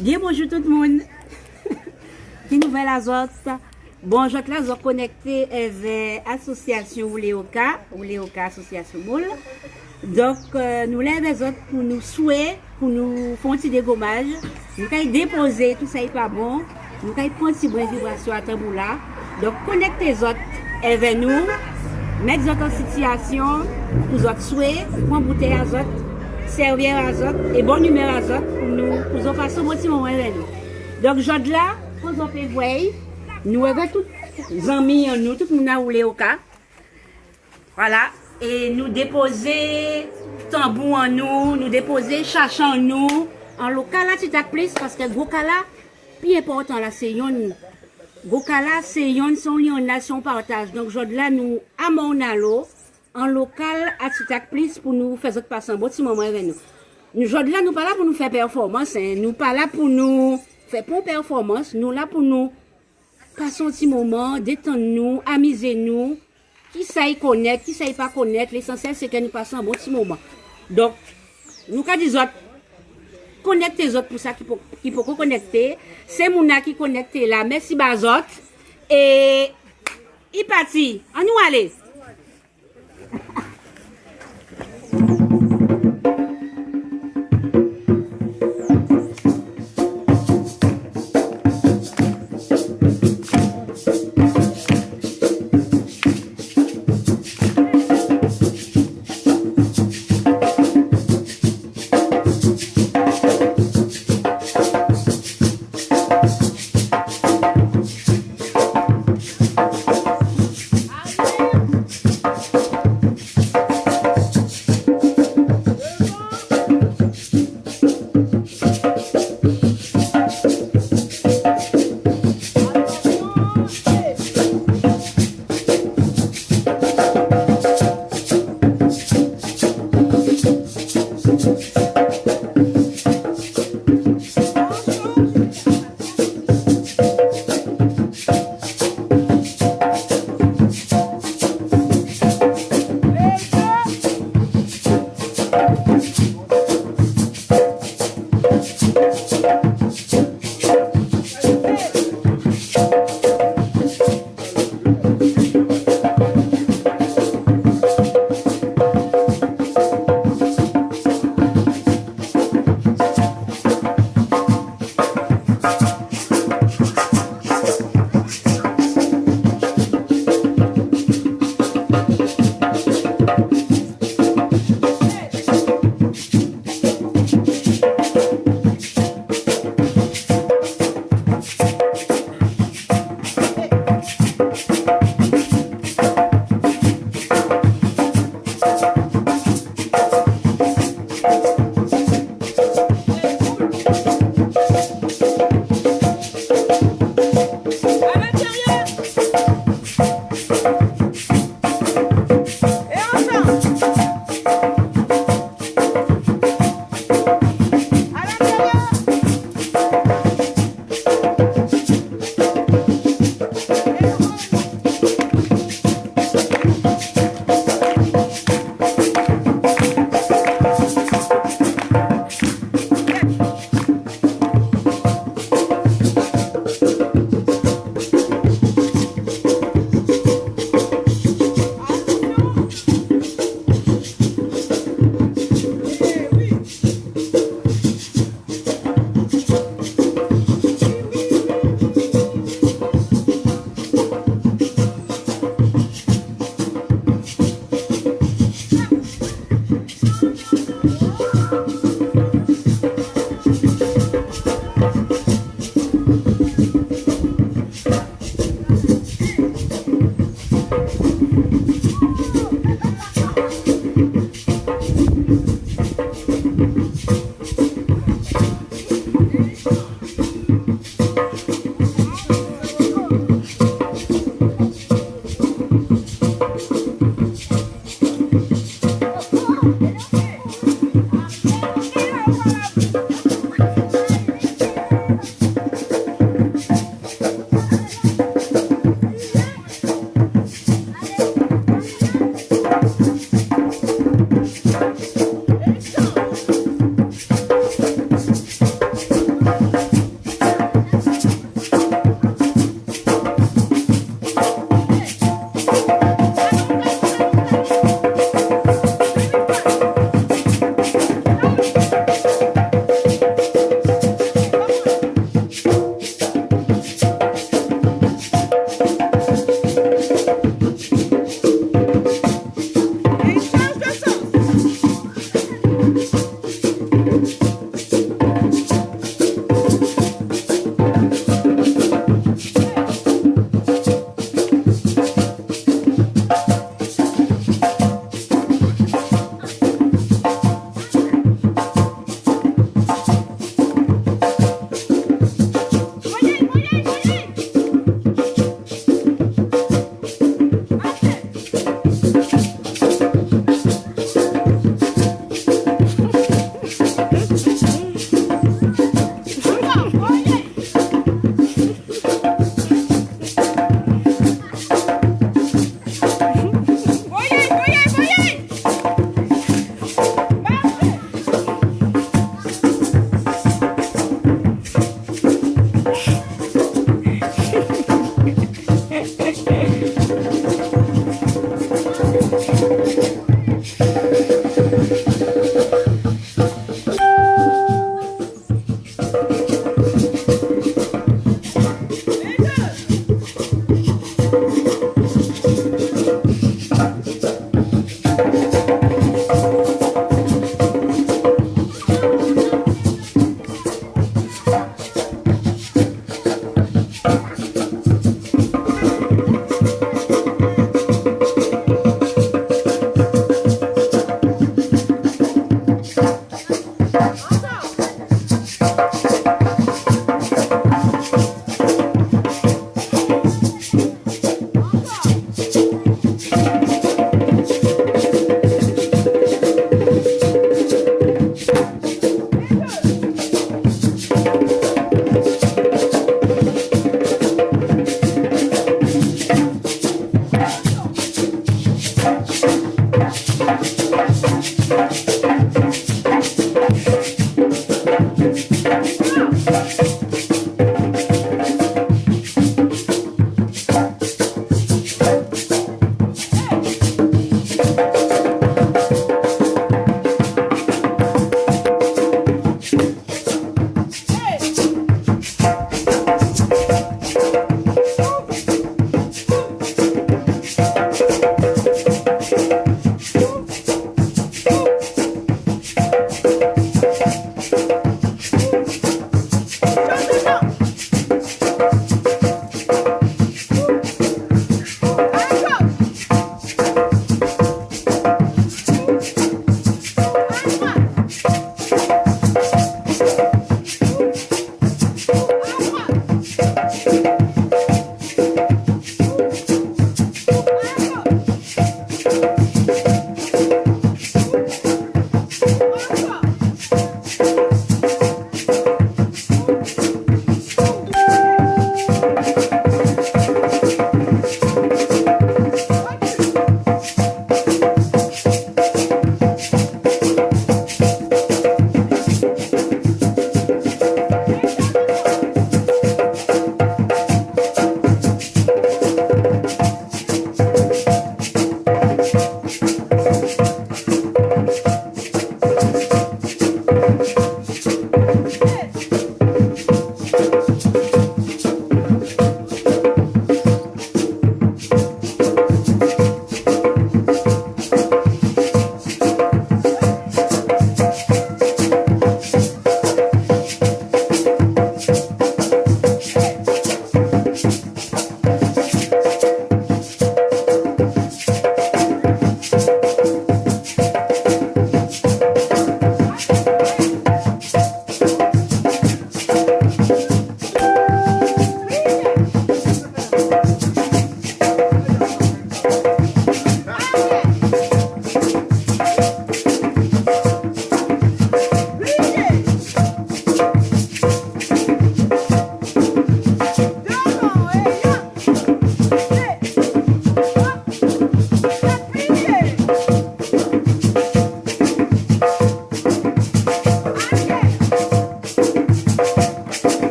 Bien bonjour tout le monde. Qui nouvelle azot. Bonjour là, vous connecté avec l'association Woulé Ô Ka, Woullé Ô Ka association Moule. Donc nous les autres pour nous souhaiter, pour nous faire un petit dégommage, nous allons déposer tout ça n'est pas bon, nous allons prendre un petit brin vibration à tambour là. Donc connectez les autres avec nous, mettre les autres en situation, pour autres souhaits, prendre bouteille à autres, servir à autres et bon numéro à autres pour nous passer un bon petit moment avec nous. Donc aujourd'hui là, pour nous faire voir, nous avons tous les amis en nous, tout le monde a Woullé Ô Ka. Voilà. Et nous déposer tambour en nous, nous déposer chacha en nous, en local là, Ti Tak Plis, parce que GWO KA-LA, plus important là, c'est yon. GWO KA-LA, c'est yon, son nation partage. Donc, aujourd'hui là, nous, à Morne-à-L Eau, en local, à Ti Tak Plis, pour nous faire autre passer un bon petit moment avec nous. Aujourd'hui là, nous pas là pour nous faire performance, hein. Nous pas là pour nous faire pour performance, nous là pour nous passer un petit moment, détendre nous, amuser nous. Qui sait connaître, qui sait pas connaître, l'essentiel c'est que nous passons un bon petit moment. Donc, nous quand des autres, connectez les autres pour ça qui peut connecter. C'est Mouna qui connecte là. Merci Bazot. Et il parti. On nous aller.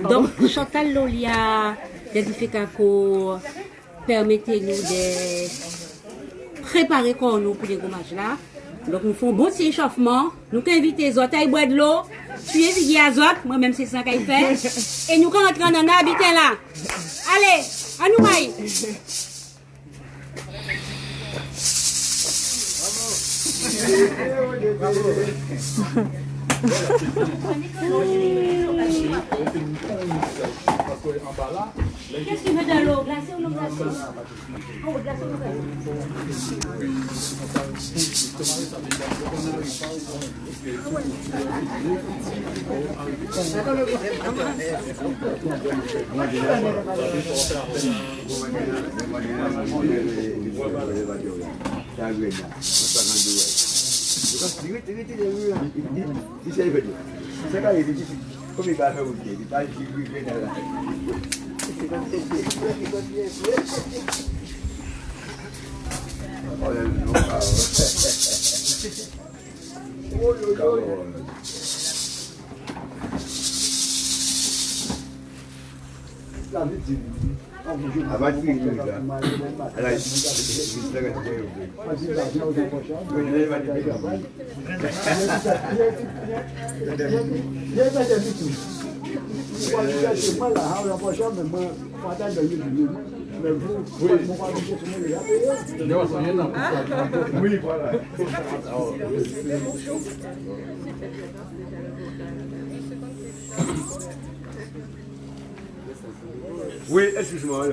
Donc, Chantal Lolia, Dégonmaj, permettez-nous de préparer pour nous pour les Dégonmaj là. Donc, nous faisons un bon petit échauffement. Nous invitons les autres à boire de l'eau. Tu es vigué à autres. Moi-même, c'est ça qu'elle fait. Et nous rentrons dans l'habitat là. Allez, à nous, maïs. Qu'est-ce que tu veux de l'eau glacée ou non glacée? Oh, glacée ou non Oui, voilà. Oui, excuse-moi.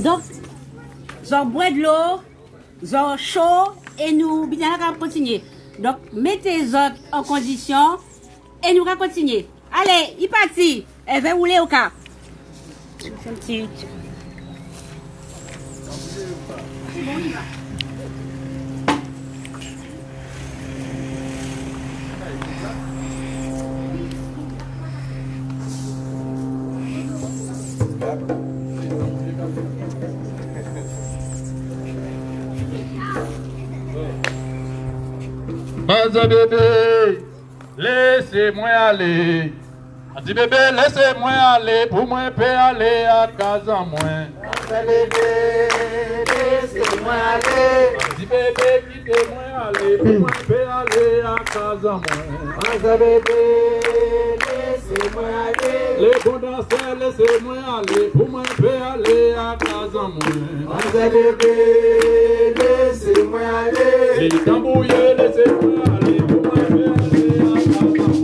Donc, j'en bois de l'eau, j'en chaud et nous allons continuer. Donc, mettez les autres en condition et nous allons continuer. Allez, il parti. Elle va Woullé Ô Ka. C'est un petit. C'est bon, il va. Mas bébé, laissez-moi aller. On dit bébé, laissez-moi aller, pour moi peut aller à casa moins. Bébé, laissez-moi aller. On dit bébé, quittez-moi aller, pour moi peut aller à casa moins. Bébé, laissez-moi aller. Les bons danseurs, laissez-moi aller, pour moi peut aller à casa moins. Bébé, laissez-moi aller. Les tambouillés, laissez-moi aller, pour moi peut aller à casa moins.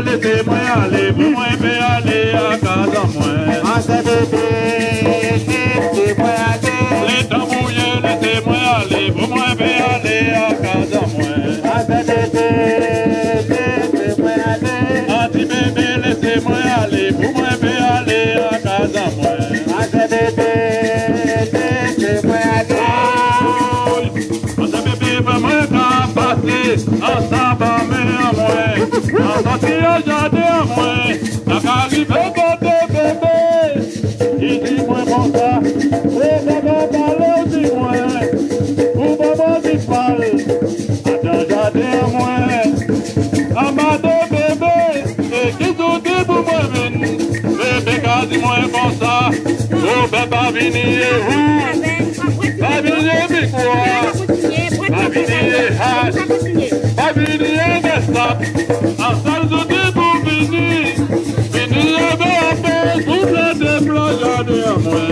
Laissez-moi aller, vous moi peux aller à casa moi. Les temps mouillés, laissez-moi aller, vous moi peux aller à casa moi. Anti-bébé, laissez-moi aller, vous moi peux aller à casa moi. Anti-bébé, moi qu'à passer, ensemble à moi. Ensemble jardin à moi, la carrière côté bébé. Il dit moi bon ça, et bébé parle aussi moi. Pour maman qui parle, attends jardin à moi. Amado bébé, et qui tout dit pour moi venir. Bébé quasi moi bon ça, oh bébé pas venir où? Pas venir mais quoi? Pas venir hache, pas venir des sacs. Ensemble de pour venir, venir avec un peu, tout le déplacement de moi.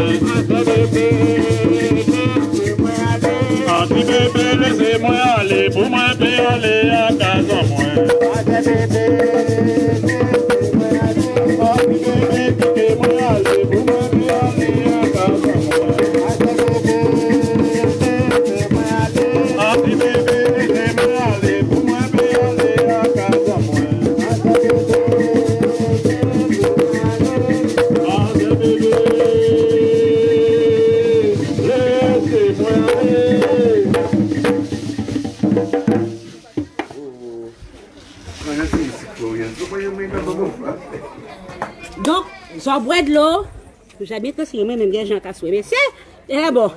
Anti-bébé, laissez-moi aller, pour moi, puis aller à casa moi. Anti-bébé, quittez-moi aller, pour moi, puis aller à casa moi. Anti-bébé, laissez-moi aller, pour moi, puis aller à casa moi. Donc, j'en bois de l'eau. J'habite aussi, même bien Jean Cassoué. Mais c'est bon.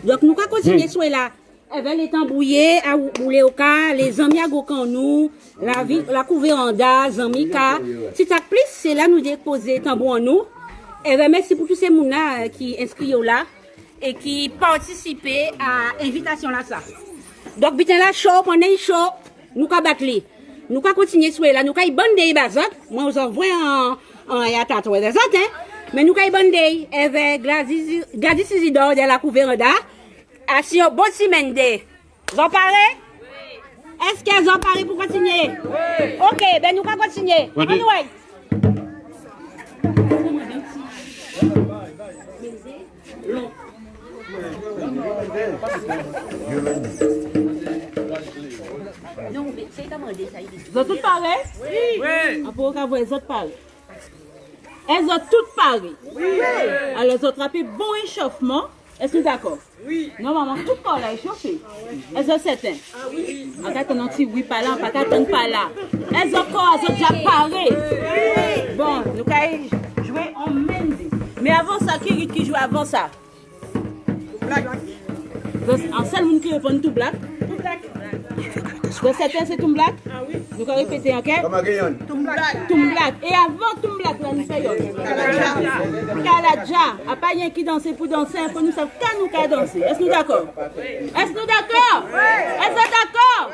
Donc, nous allons continuer sur là. Avec les tambouillés, à Woullé Ô Ka, les amis à Gokan nous, la couveranda, les amis Ka. Ti Tak Plis, c'est là nous déposer tambour en nous. Et merci pour tous ces gens qui inscrits là et qui participent à l'invitation là ça. Donc, bitin là, chaud, pendant chaud, nous allons battre. Nous allons continuer sur là, nous allons bonne des bazat. Moi, vous envoie en yatat des autres, mais nous allons bonne des avec Gladys Isidore de la couveranda. Assis au bon semaine de. Vous en parlez? Oui. Est-ce qu'elles ont parlé pour continuer? Oui. Ok, ben nous allons continuer. Oui. Non, mais c'est demandé ça. Vous avez toutes parlé? Oui. Oui. Après, vous les autres parlé. Elles ont toutes parlé. Oui. Alors, elles ont attrapé bon échauffement. Est-ce que vous êtes d'accord? Oui. Non, maman, tout corps là est chauffé. Elles ont certain. Ah oui. En cas de oui, pas là, en cas de pas là. Elles ont corps, elles ont déjà parlé. Oui. Bon, nous allons jouer en même. Mais avant ça, qui joue avant ça? Black. En seul monde qui répond tout black? Tout black. Donc certain c'est tout black? Ah oui. Nous allons répéter en quête? Tout black. Tout black. Et avant tout black, là, nous faisons. Kaladja. A pas rien qui danse pour danser, il faut nous savoir quand nous allons danser. Est-ce que nous d'accord? Est-ce que nous d'accord? Est-ce que d'accord?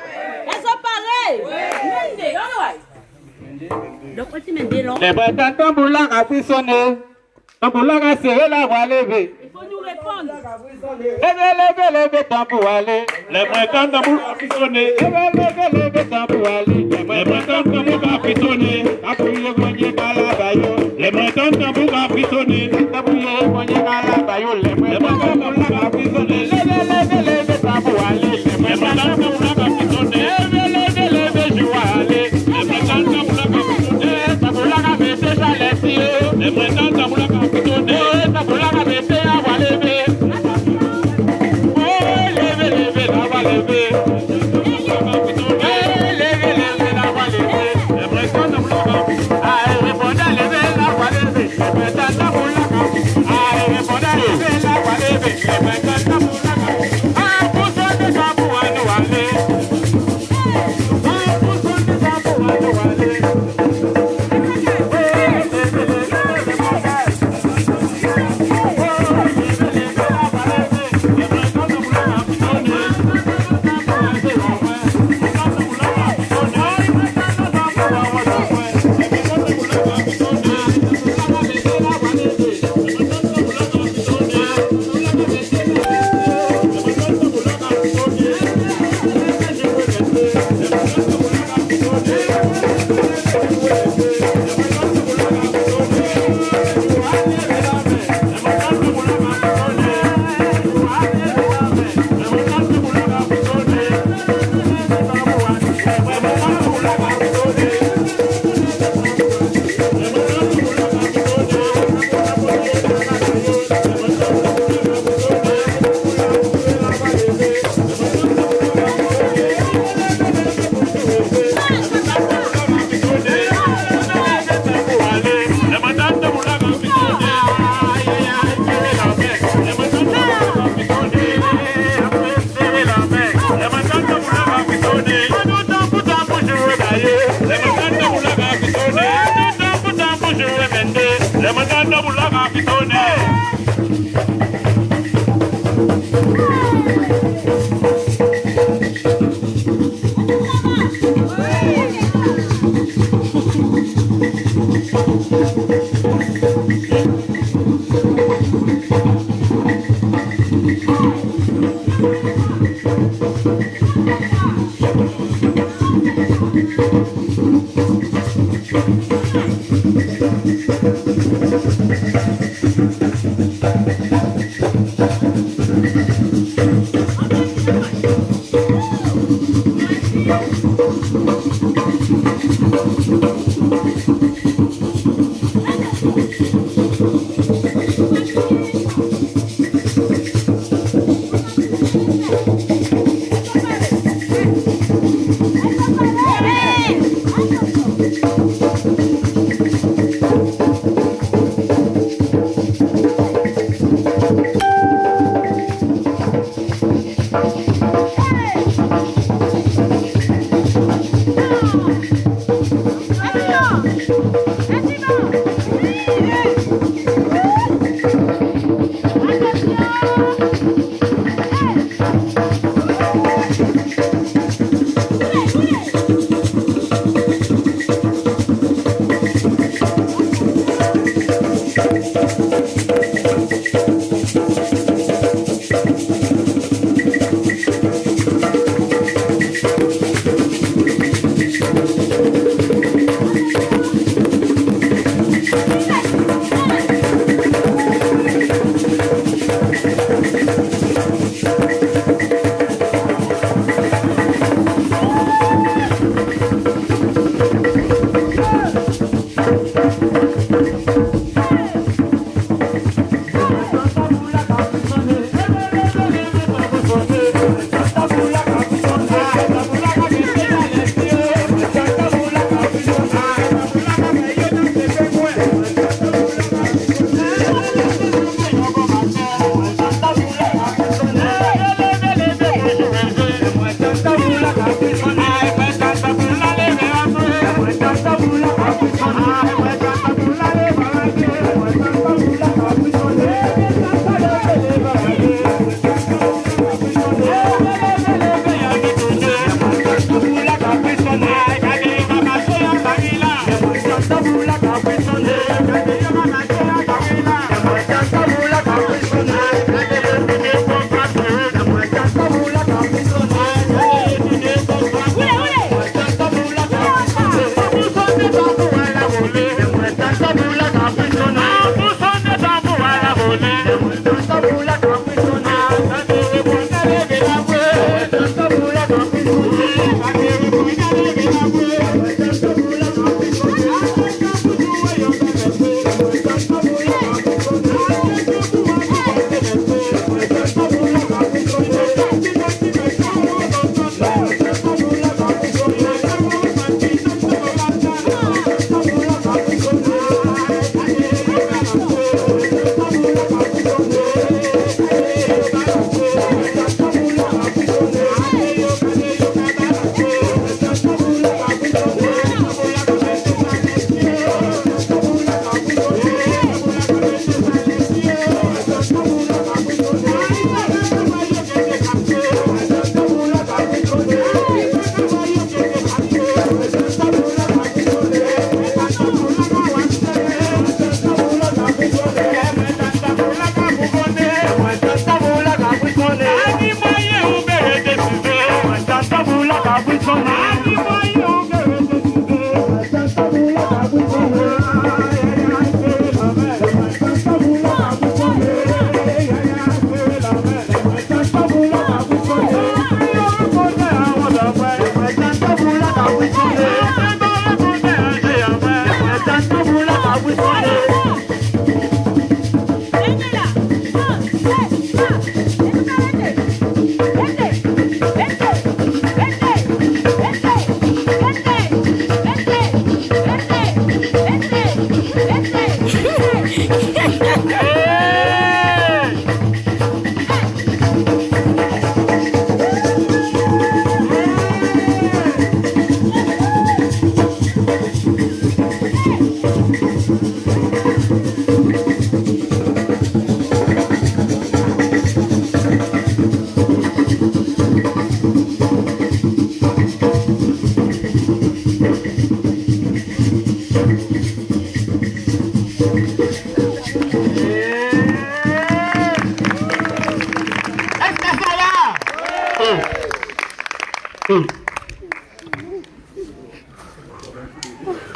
Est-ce que pareil? Oui. Donc, on t'y met des longs. Les bras tambour là a frissonné. Tambour là a serré la voix levée. Il faut nous répondre. Levez, tambour allez. Les bras tambour a frissonné. Levez, tambour allez. Les bras tambour a frissonné. Appuyer voyez calabayo. Les bras tambour a frissonné. Appuyer voyez calabayo. Les bras tambour a frissonné. Levez, tambour allez. Les bras tambour a frissonné. Levez, joie allez. Les bras tambour a frissonné. Tambour là a baissé chaletier. Les bras tambour a frissonné. Tambour là a baissé à voix levée.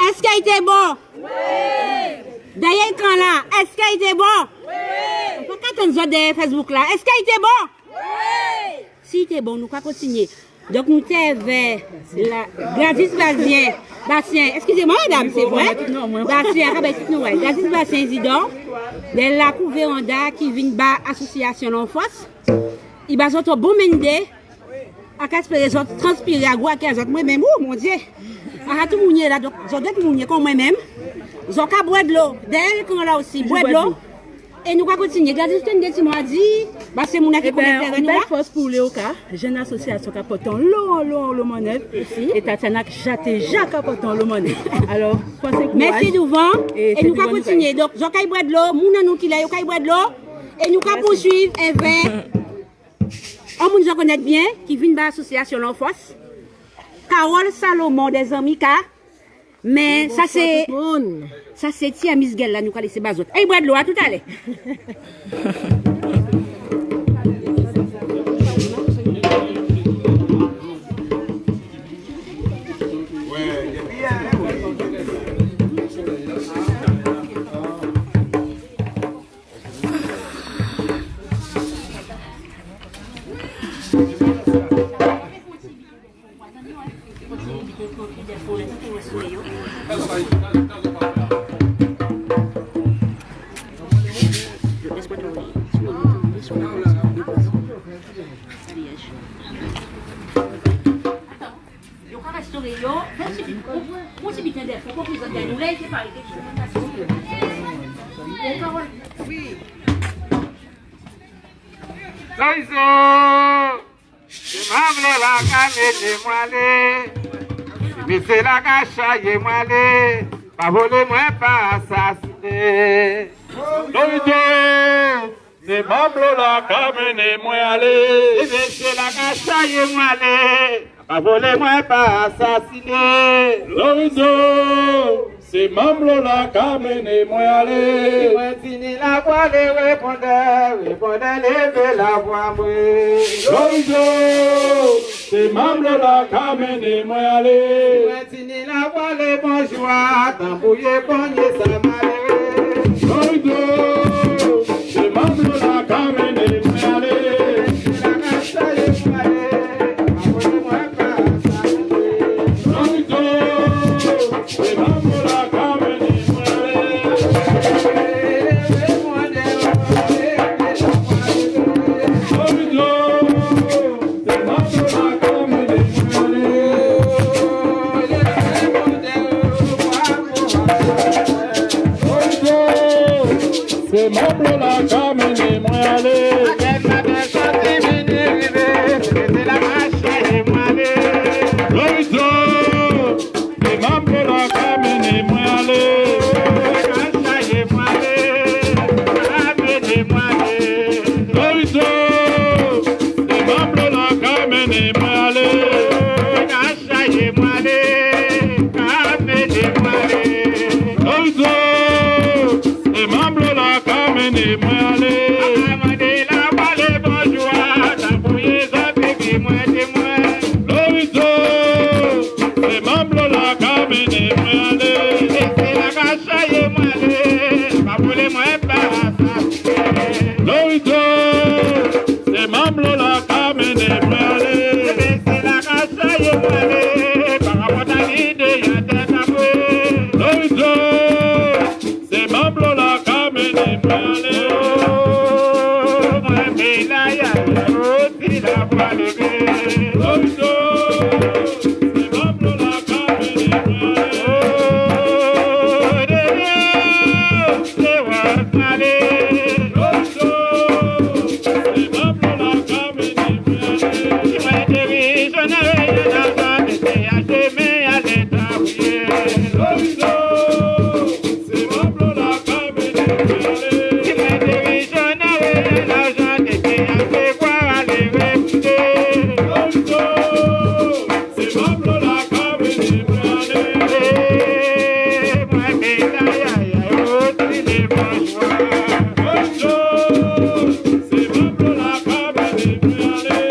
Est-ce qu'il a été bon? Oui. Derrière l'écran là, est-ce qu'il a été bon? Oui. On peut attendre derrière Facebook là. Est-ce qu'il a été bon? Oui. Si il était bon, nous allons continuer. Donc nous sommes vers la Gladys Bastien, excusez-moi madame, c'est vrai? Gladys Bastien Zidon, de la Couvé-Honda qui vient de l'association en force. Il va sortir bon mende à qu'espérer les autres transpirer à quoi qu'elles autres moi-même, oh mon Dieu. À tout mounier là, donc, j'en dois mounier comme moi-même. J'en qu'à boire de l'eau. D'elle, quand là aussi, boire de l'eau. Et nous allons continuer. Regardez, je te dis, moi, dit, bah, c'est mon qui connaît le terrain. Force pour Woullé Ô Ka, jeune association qui apporte l'eau monnaie. Et Tatiana Jacques apporte l'eau monnaie. Alors, merci souvent. Et nous allons continuer. Donc, j'en qu'à boire de l'eau, mon nous qui l'a, j'en boire de l'eau. Et nous allons poursuivre avec un monde que je connais bien, qui vient de l'association l'Enforce. Carole Salomon des amis K. Mais ça c'est Ti à Mizik là nous allons laisser bazot. Et bois de l'eau à tout à l'heure. C'est la cachaille moilée, pas voler moins, pas assassiner. C'est ma blola camene moi aller. C'est la cachaille moilée, pas voler moins, pas assassiner. C'est ma blola camene moi aller. Moi fini la voix les répondeurs, lever la voix moi. C'est membre la camene moi aller. Maintenant la voix les bonjour, tambouiller bonnier ça malheureux. C'est membre la camene moi aller. La cachaille moi aller, moi pas c'est membre la camene moi c'est membre la camene moi aller. C'est la cachaille moi aller. C'est membre la camene moi aller. La cachaille moi aller. Camene moi aller. C'est membre la camene moi aller. Cachaille moi aller. Camene moi aller. C'est membre la camene moi aller. Amade la vale bonjour, tambouiller ça pique moi de moi. C'est membre la camene moi aller. C'est la cachaille moi aller, pas voler moi pas ça. C'est membre la camene moi aller. C'est la cachaille moi aller, par rapport à l'idée y a tête à fouet. C'est membre la camene moi aller. Moi mais là y a aussi la voix levée. C'est membre la camene moi aller. C'est what aller. C'est membre la camene moi aller. Moi déri je n'avais pas de THC mais à l'état bouillé. C'est membre la camene moi aller. Moi déri je n'avais l'argent de THC voir aller réputer. C'est membre la camene moi aller. Moi mais là y a aussi les bourgeois. C'est membre la camene moi aller.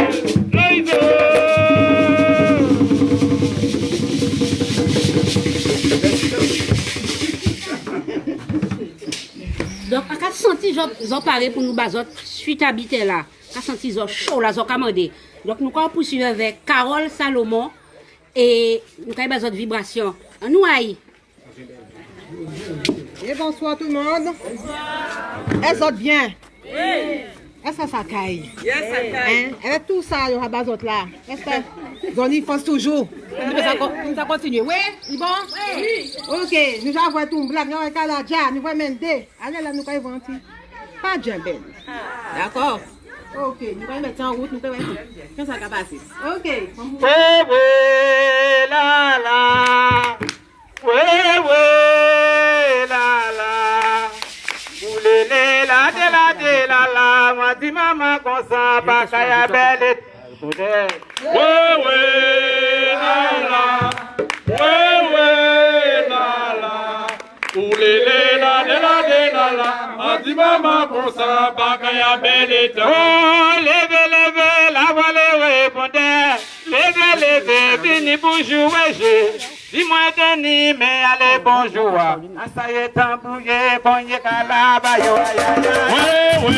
Donc, à qu'a senti, j'en parlais pour nous bazot, suite habiter là. Qu'a senti, j'en chaud là, j'en commandé. Donc, nous allons poursuivre avec Carole Salomon et nous allons bazot vibration. Nous aïe. Et bonsoir tout le monde. Bonsoir. Elles sont bien. Oui. Est-ce que ça caille? Yes, ça caille. Avec tout ça, il y aura pas d'autres là. Est-ce que on y force toujours? Nous allons continuer. Oui, c'est bon? Oui. Ok, nous avons tout blague, nous avons la jar, nous allons mener. Allez là, nous allons inventer. Pas de jambes. D'accord? Ok, nous allons mettre en route, nous allons mettre. Qu'est-ce que ça va passer? Ok. Oui, la la. Oui, la la. Woulé la la, moi dis maman comme ça, pas qu'à y a belle. Oui, la la. Oui, la la. Woulé la la, moi dis maman comme ça, pas qu'à y a belle. Oh, levez, la voilà répondait. Levez, vini pour jouer. Dis-moi Denis, mais allez bonjour. Ça y est, tambouillé, bonye calaba, yo, aïe, aïe, aïe. Oui,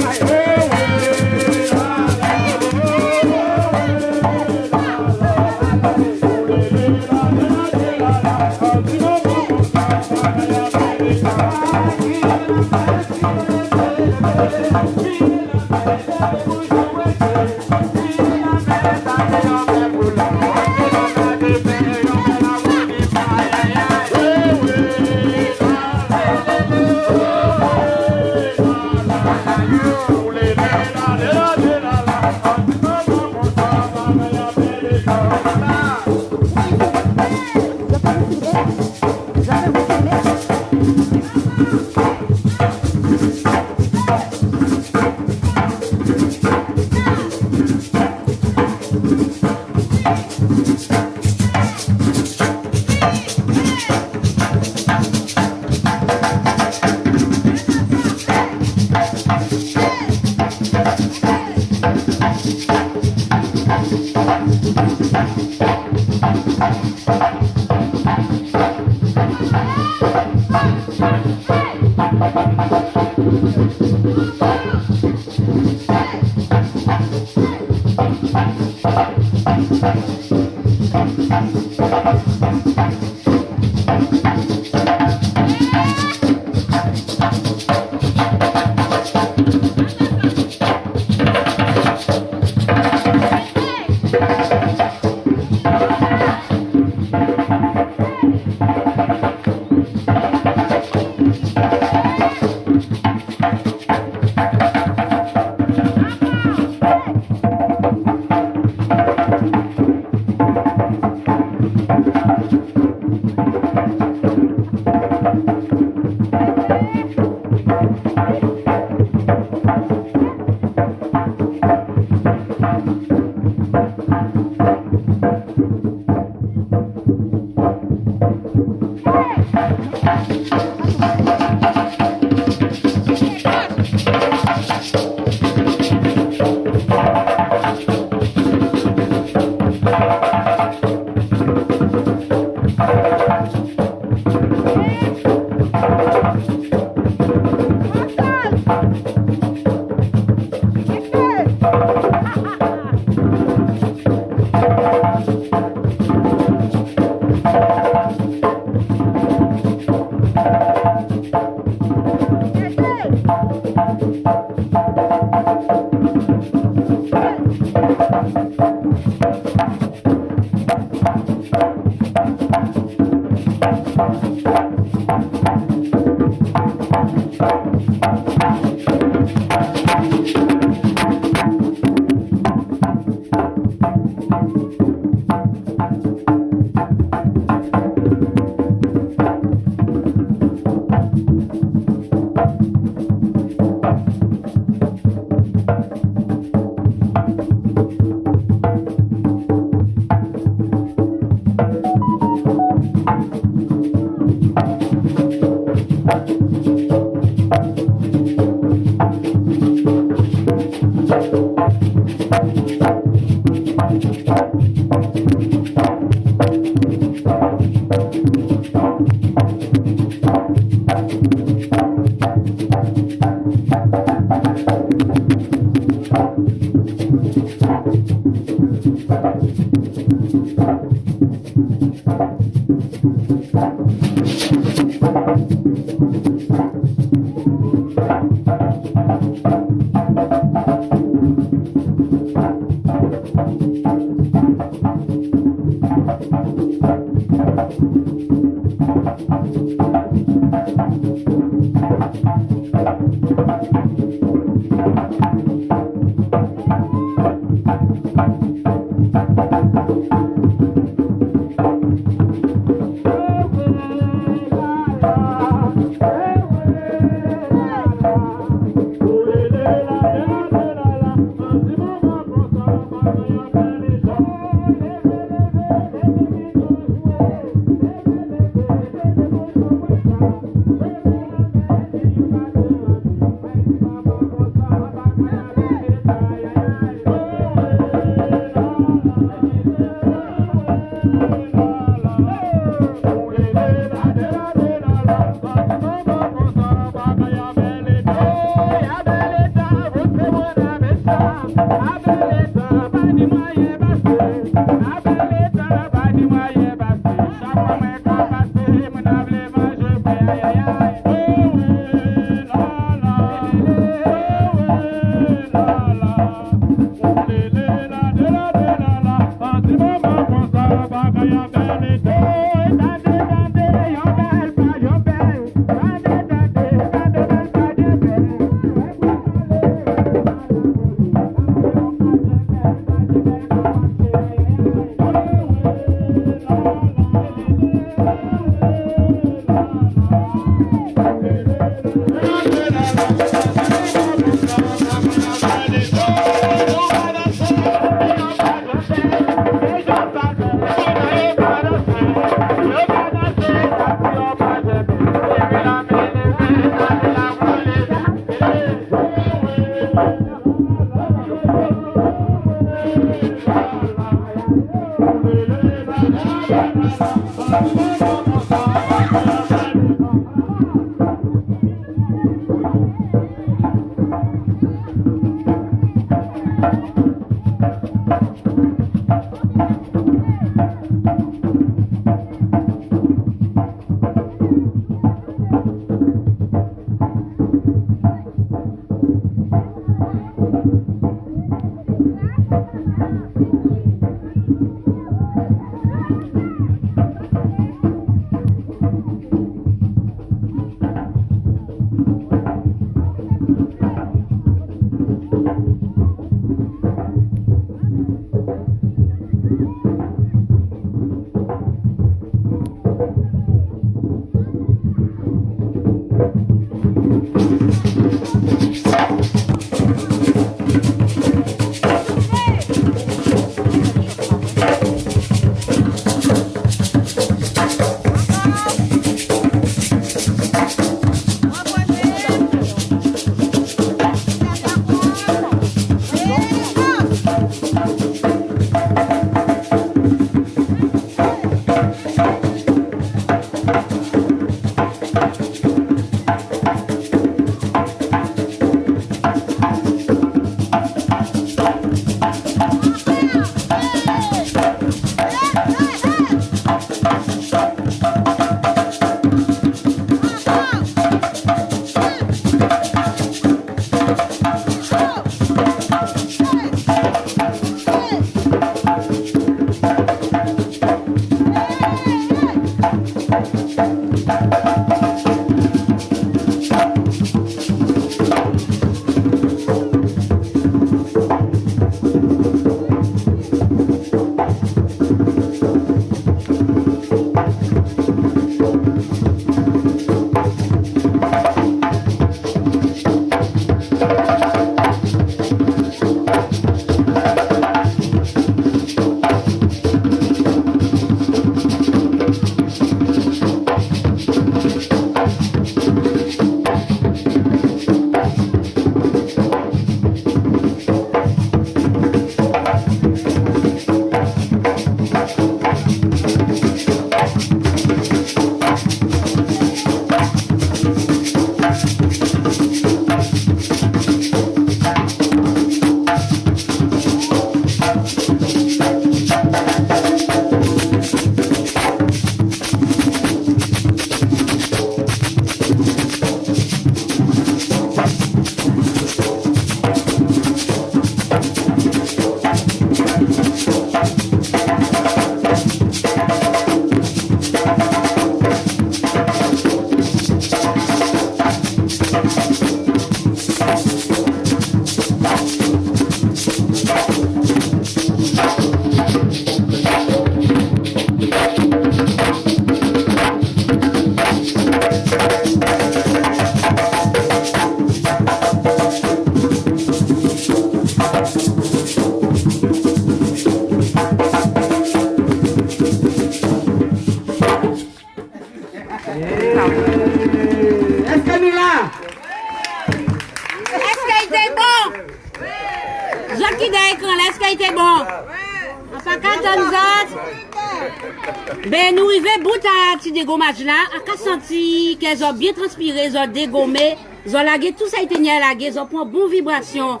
Ben, nous arrivons bout à petit dégommage là, à qu'à senti qu'elles ont bien transpiré, elles ont dégommé, elles ont lagué, tout ça a été lagué, elles ont pris une bonne vibration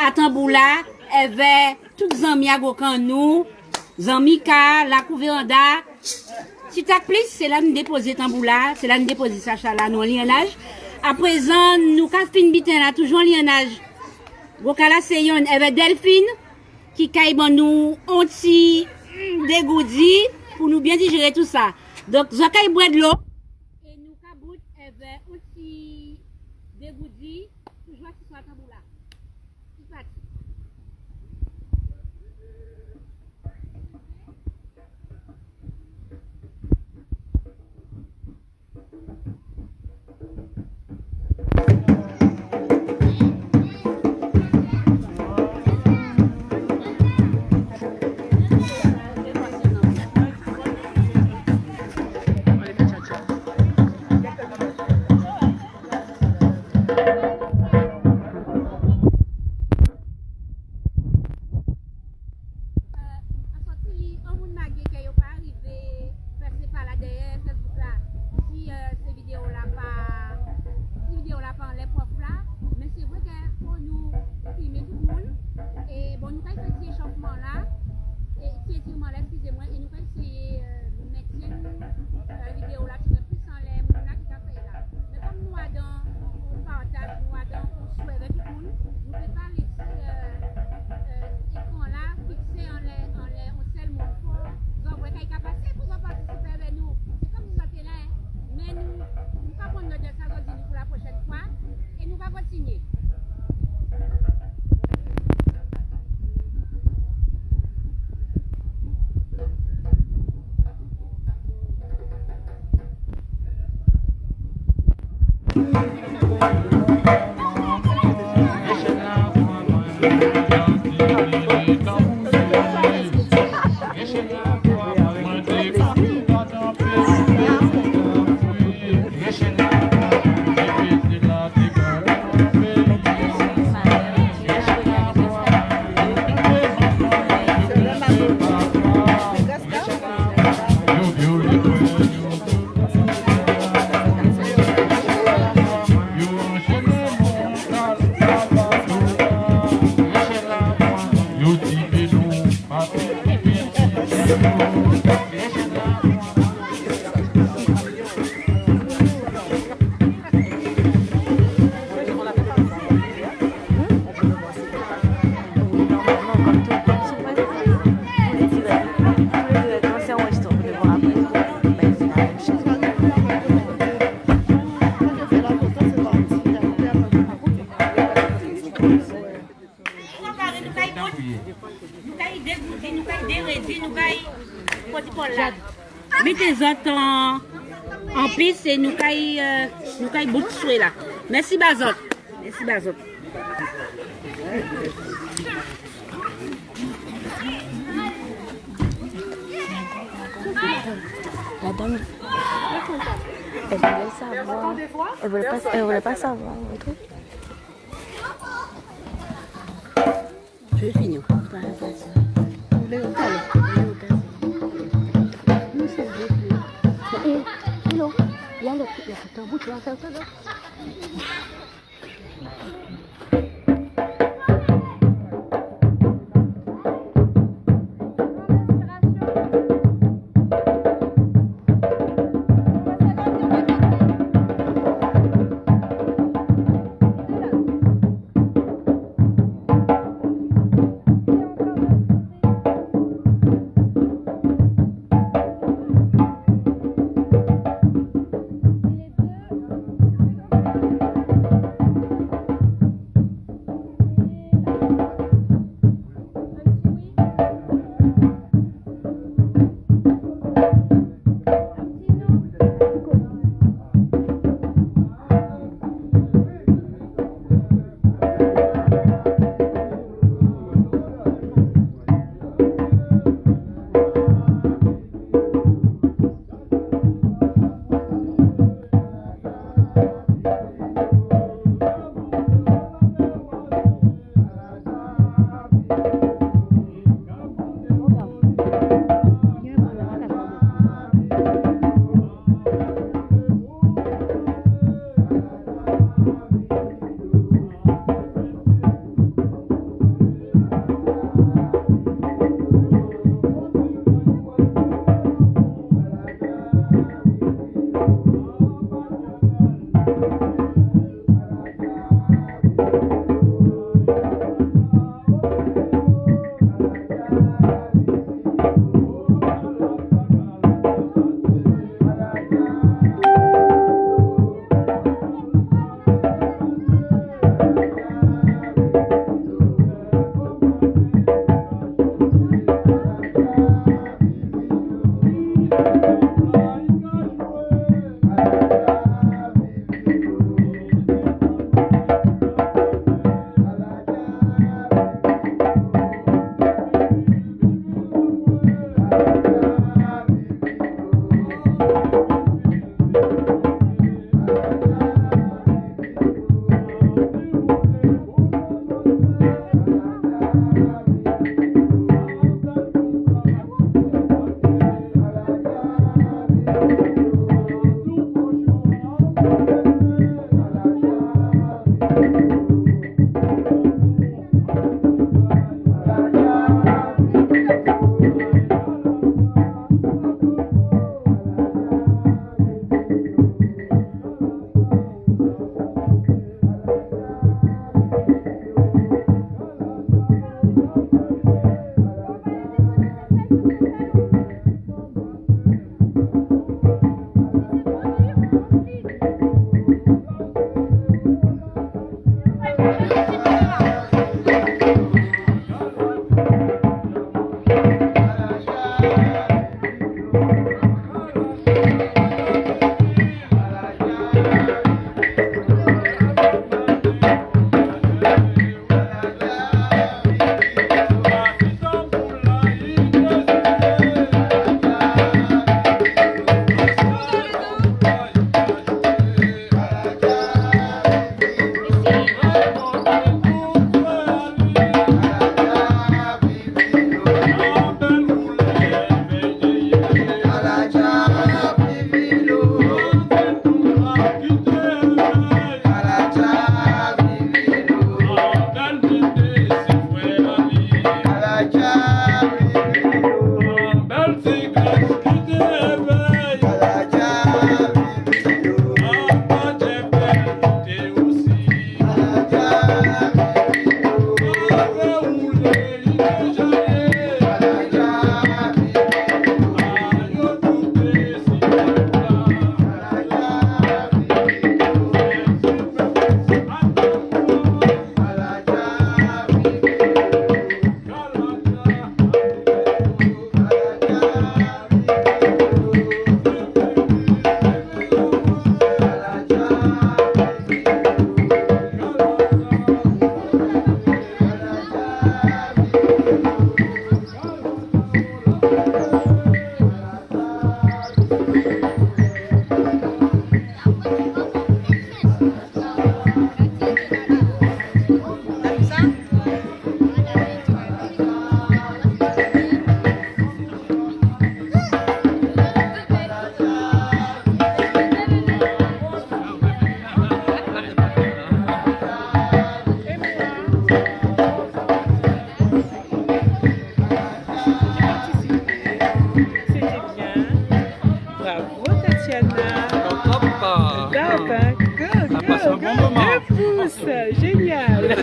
à tambour là, elles avaient toutes les amis à Gokan nous, Zami Ka, la Couvéranda, Ti Tak Plis, c'est là nous déposer tambour là, c'est là nous déposer Sacha là, nous LYANNAJ. À présent, nous Caspine Bitin là, toujours LYANNAJ. Gokala c'est yon, avec Delphine, qui caille bon nous, on t'y dégoudi, pour nous bien digérer tout ça. Donc, je caille boire de l'eau. Et nous cabout, avec aussi dégoudi, toujours qui soit tambour là. C'est parti. Mettez autres en piste et nous caille bout de là. Merci Bazot. Merci Bazot. La dame, elle voulait savoir. Elle voulait pas savoir. Je vais finir. Woulé Ô Ka. Il y a un bout, tu vas faire ça là.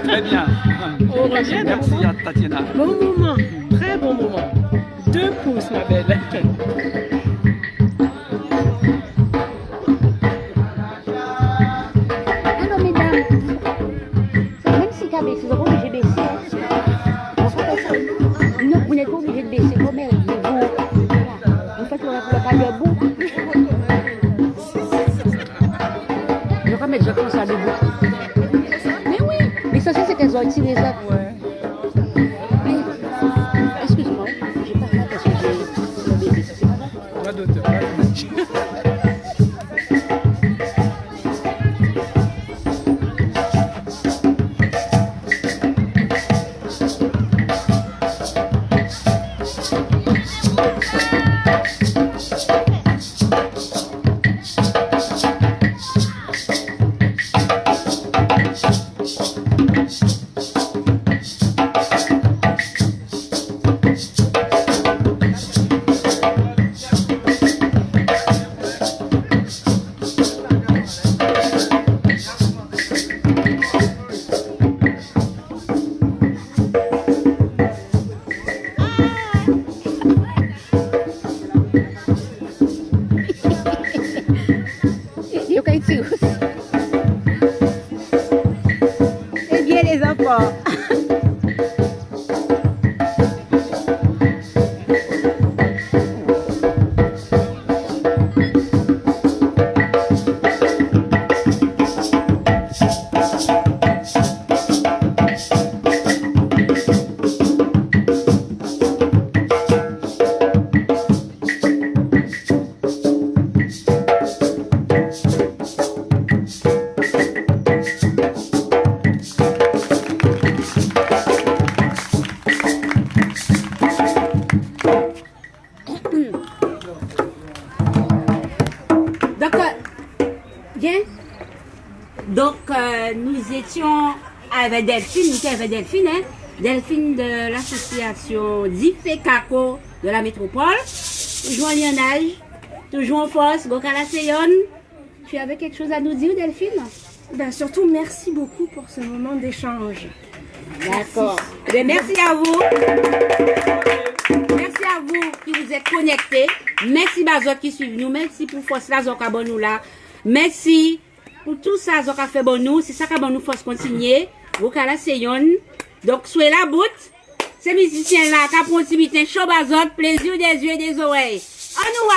Très bien. On revient. Merci à Tatiana. Bon moment, très bon moment. 2 pouces, ma belle. Alors, mesdames, même si tu as baissé, vous n'êtes pas obligé de baisser. Non, vous n'êtes pas obligé de baisser. Vous faites le pas debout. Je vais mettre, je prends ça debout. Mais ça, c'est qu'elles ont tiré ça. Ouais. Mais, excuse-moi, j'ai pas fait parce que j'ai le bébé. Pas d'auteur. Donc, nous étions avec Delphine, hein? Delphine de l'association Difekako de la métropole. Toujours en LYANNAJ, toujours en force, GWO KA-LA. Tu avais quelque chose à nous dire, Delphine? Ben, surtout, merci beaucoup pour ce moment d'échange. D'accord. Merci à vous. Merci à vous qui vous êtes connectés. Merci à vous qui suivent nous. Merci pour force là, nous là. Merci pour tout ça, qui a fait bon nous. C'est ça qui a bon nous force continuer. GWO KA-LA. Donc, soyez la bout. Ces musiciens là, qui ont un petit bitin chaud bazot, plaisir des yeux et des oreilles. On nous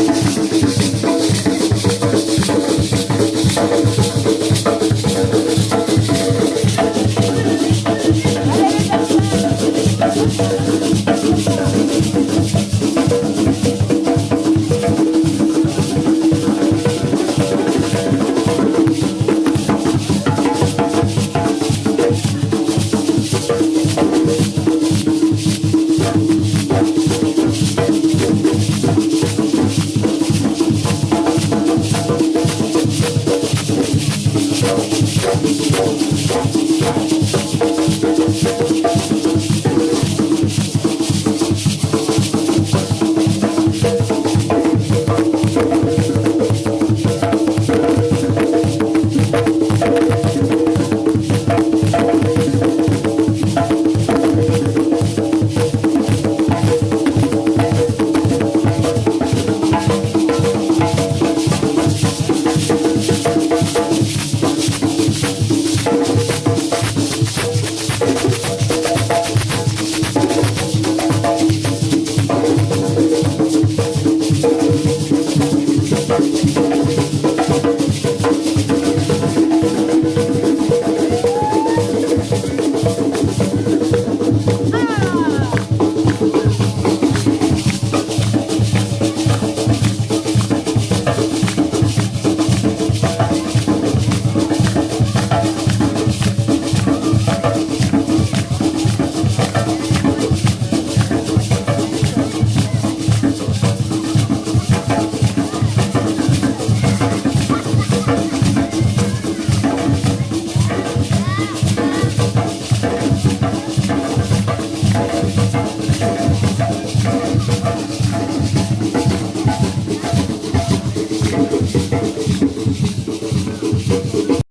Merci.